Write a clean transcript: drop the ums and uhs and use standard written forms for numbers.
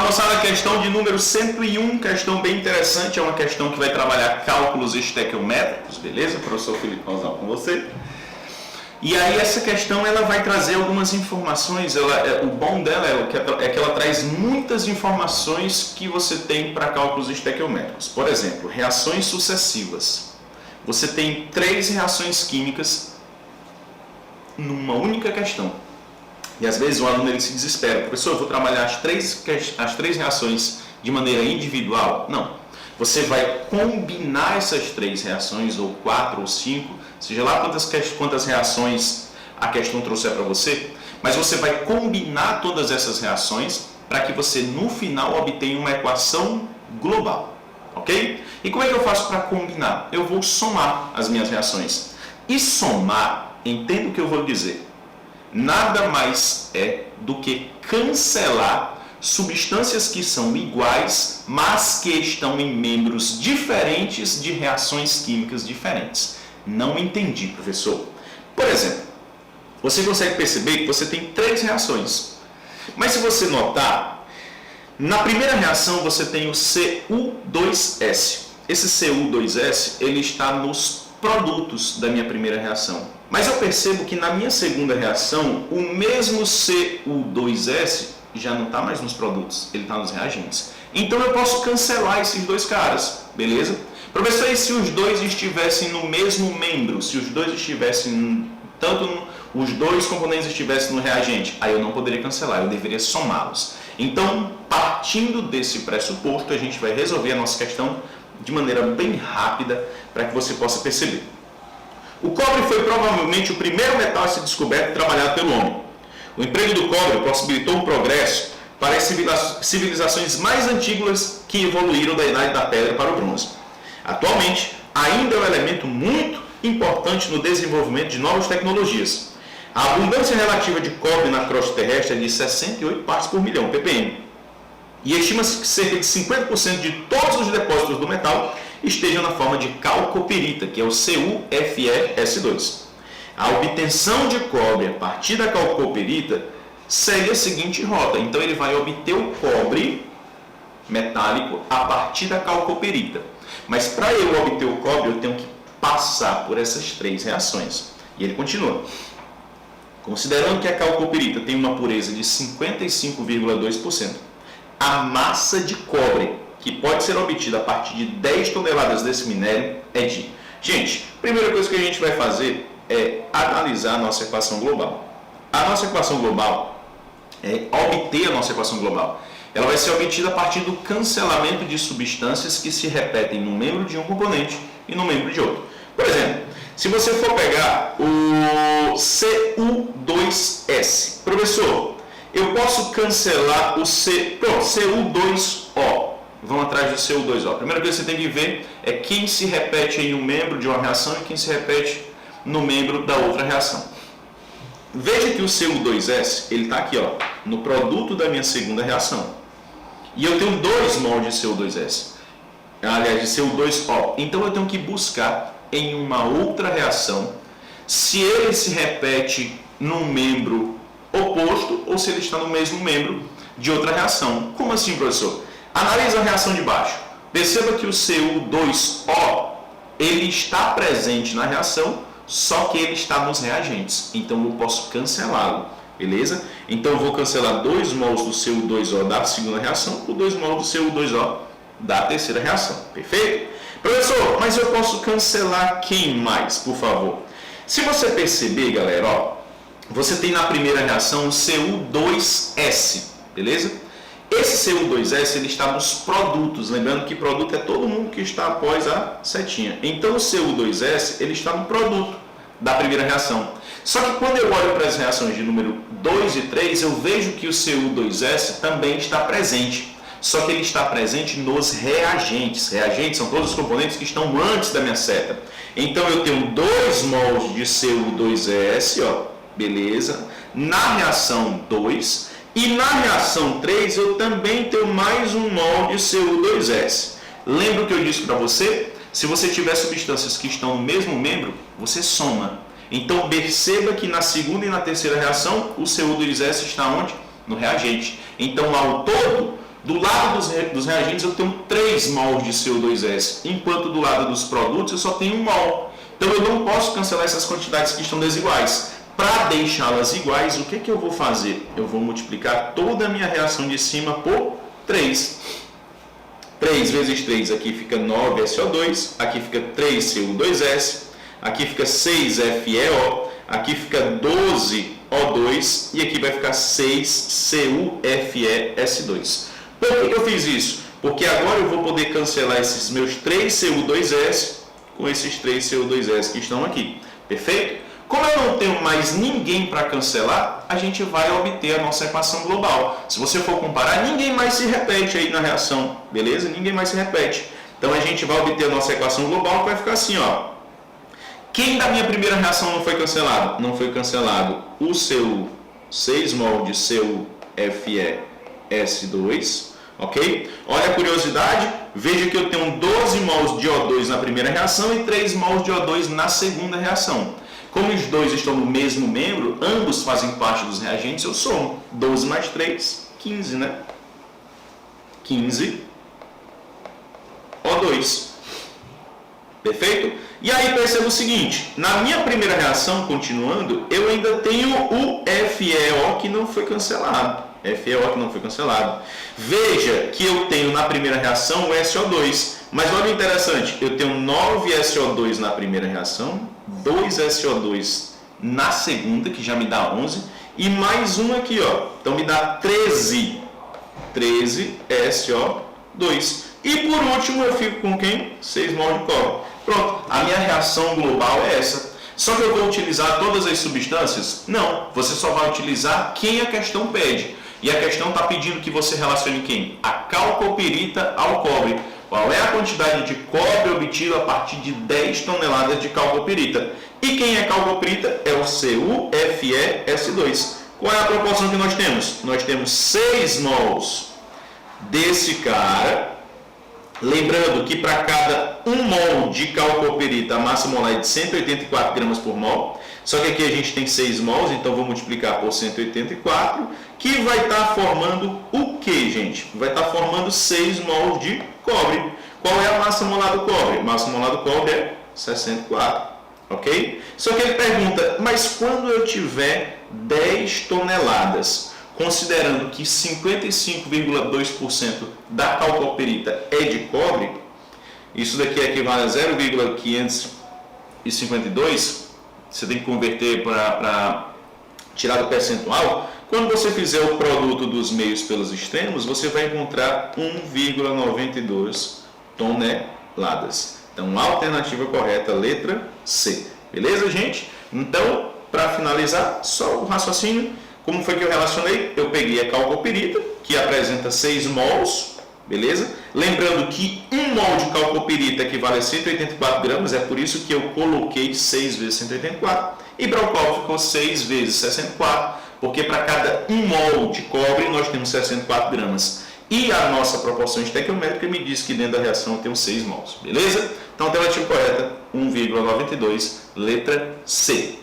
lá, moçada, a questão de número 101, questão bem interessante, é uma questão que vai trabalhar cálculos estequiométricos, beleza? Professor Felipe Pausal com você. E aí essa questão ela vai trazer algumas informações, o bom dela é que ela traz muitas informações que você tem para cálculos estequiométricos. Por exemplo, reações sucessivas. Você tem 3 reações químicas numa única questão. E às vezes o aluno ele se desespera. Professor, eu vou trabalhar as três reações de maneira individual? Não. Você vai combinar essas 3 reações, ou 4 ou 5, seja lá quantas reações a questão trouxer para você, mas você vai combinar todas essas reações para que você no final obtenha uma equação global. Ok? E como é que eu faço para combinar? Eu vou somar as minhas reações. E somar, entenda o que eu vou dizer, nada mais é do que cancelar substâncias que são iguais, mas que estão em membros diferentes de reações químicas diferentes. Não entendi, professor. Por exemplo, você consegue perceber que você tem 3 reações. Mas se você notar, na primeira reação você tem o Cu2S. Esse Cu2S ele está nos produtos da minha primeira reação. Mas eu percebo que na minha segunda reação, o mesmo Cu2S já não está mais nos produtos, ele está nos reagentes. Então eu posso cancelar esses 2 caras, beleza? Professor, e se os 2 estivessem no mesmo membro? Se os 2 estivessem, os 2 componentes estivessem no reagente? Aí eu não poderia cancelar, eu deveria somá-los. Então, partindo desse pressuposto, a gente vai resolver a nossa questão de maneira bem rápida para que você possa perceber. O cobre foi provavelmente o primeiro metal a ser descoberto e trabalhado pelo homem. O emprego do cobre possibilitou um progresso para as civilizações mais antigas que evoluíram da Idade da Pedra para o Bronze. Atualmente, ainda é um elemento muito importante no desenvolvimento de novas tecnologias. A abundância relativa de cobre na crosta terrestre é de 68 partes por milhão, ppm. E estima-se que cerca de 50% de todos os depósitos do metal estejam na forma de calcopirita, que é o CuFeS2. A obtenção de cobre a partir da calcopirita segue a seguinte rota. Então ele vai obter o cobre metálico a partir da calcopirita. Mas para eu obter o cobre, eu tenho que passar por essas 3 reações. E ele continua. Considerando que a calcopirita tem uma pureza de 55,2%, a massa de cobre que pode ser obtida a partir de 10 toneladas desse minério é de... Gente, a primeira coisa que a gente vai fazer é analisar a nossa equação global. A nossa equação global, obter a nossa equação global, ela vai ser obtida a partir do cancelamento de substâncias que se repetem no membro de um componente e no membro de outro. Por exemplo, se você for pegar o Cu2S, professor, eu posso cancelar o Cu2O. Vamos atrás do Cu2O. A primeira coisa que você tem que ver é quem se repete em um membro de uma reação e quem se repete no membro da outra reação. Veja que o Cu2S, ele está aqui, ó, no produto da minha segunda reação. E eu tenho 2 mols de Cu2S, aliás, de Cu2O. Então eu tenho que buscar em uma outra reação se ele se repete num membro oposto ou se ele está no mesmo membro de outra reação. Como assim, professor? Analise a reação de baixo. Perceba que o Cu2O, ele está presente na reação, só que ele está nos reagentes. Então eu posso cancelá-lo, beleza? Então eu vou cancelar 2 mols do Cu2O da segunda reação por 2 mols do Cu2O da terceira reação. Perfeito? Professor, mas eu posso cancelar quem mais, por favor? Se você perceber, galera, ó, você tem na primeira reação o Cu2S, beleza? Esse Cu2S ele está nos produtos, lembrando que produto é todo mundo que está após a setinha. Então o Cu2S ele está no produto da primeira reação. Só que quando eu olho para as reações de número 2 e 3, eu vejo que o Cu2S também está presente. Só que ele está presente nos reagentes. Reagentes são todos os componentes que estão antes da minha seta. Então eu tenho 2 mols de Cu2S, ó, beleza, na reação 2. E na reação 3 eu também tenho mais um mol de Cu2S. Lembra o que eu disse para você? Se você tiver substâncias que estão no mesmo membro, você soma. Então perceba que na segunda e na terceira reação o Cu2S está onde? No reagente. Então ao todo Do lado dos reagentes eu tenho 3 mols de CO2S, enquanto do lado dos produtos eu só tenho 1 mol. Então eu não posso cancelar essas quantidades que estão desiguais. Para deixá-las iguais, o que eu vou fazer? Eu vou multiplicar toda a minha reação de cima por 3. 3 vezes 3 aqui fica 9SO2, aqui fica 3CO2S, aqui fica 6FeO, aqui fica 12O2 e aqui vai ficar 6CuFeS2. Por que eu fiz isso? Porque agora eu vou poder cancelar esses meus 3CO2S com esses 3CO2S que estão aqui. Perfeito? Como eu não tenho mais ninguém para cancelar, a gente vai obter a nossa equação global. Se você for comparar, ninguém mais se repete aí na reação, beleza? Ninguém mais se repete. Então a gente vai obter a nossa equação global que vai ficar assim, ó. Quem da minha primeira reação não foi cancelado? Não foi cancelado o seu 6 mol de CuFeS2, ok? Olha a curiosidade, veja que eu tenho 12 mols de O2 na primeira reação e 3 mols de O2 na segunda reação. Como os dois estão no mesmo membro, ambos fazem parte dos reagentes, eu somo 12 mais 3, 15, né? 15 O2. Perfeito? E aí perceba o seguinte, na minha primeira reação, continuando, eu ainda tenho o FeO que não foi cancelado. FeO que não foi cancelado. Veja que eu tenho na primeira reação o SO2, mas olha o interessante, eu tenho 9SO2 na primeira reação, 2SO2 na segunda, que já me dá 11, e mais um aqui, ó, então me dá 13 SO2. E por último eu fico com quem? 6 mol de cobre. Pronto, a minha reação global é essa. Só que eu vou utilizar todas as substâncias? Não, você só vai utilizar quem a questão pede. E a questão está pedindo que você relacione quem? A calcopirita ao cobre. Qual é a quantidade de cobre obtida a partir de 10 toneladas de calcopirita? E quem é calcopirita? É o CuFeS2. Qual é a proporção que nós temos? Nós temos 6 mols desse cara. Lembrando que para cada 1 mol de calcopirita, a massa molar é de 184 gramas por mol. Só que aqui a gente tem 6 mols, então vou multiplicar por 184, que vai estar formando o que, gente? Vai estar formando 6 mols de cobre. Qual é a massa molar do cobre? A massa molar do cobre é 64, ok? Só que ele pergunta, mas quando eu tiver 10 toneladas, considerando que 55,2% da calcopirita é de cobre, isso daqui equivale a 0,552, você tem que converter para tirar do percentual. Quando você fizer o produto dos meios pelos extremos, você vai encontrar 1,92 toneladas. Então, a alternativa correta, letra C. Beleza, gente? Então, para finalizar, só o raciocínio. Como foi que eu relacionei? Eu peguei a calcopirita, que apresenta 6 mols, beleza? Lembrando que 1 mol de calcopirita equivale a 184 gramas, é por isso que eu coloquei 6 vezes 184. E para o cobre ficou 6 vezes 64, porque para cada 1 mol de cobre nós temos 64 gramas. E a nossa proporção estequiométrica me diz que dentro da reação eu tenho 6 mols, beleza? Então a alternativa correta, 1,92, letra C.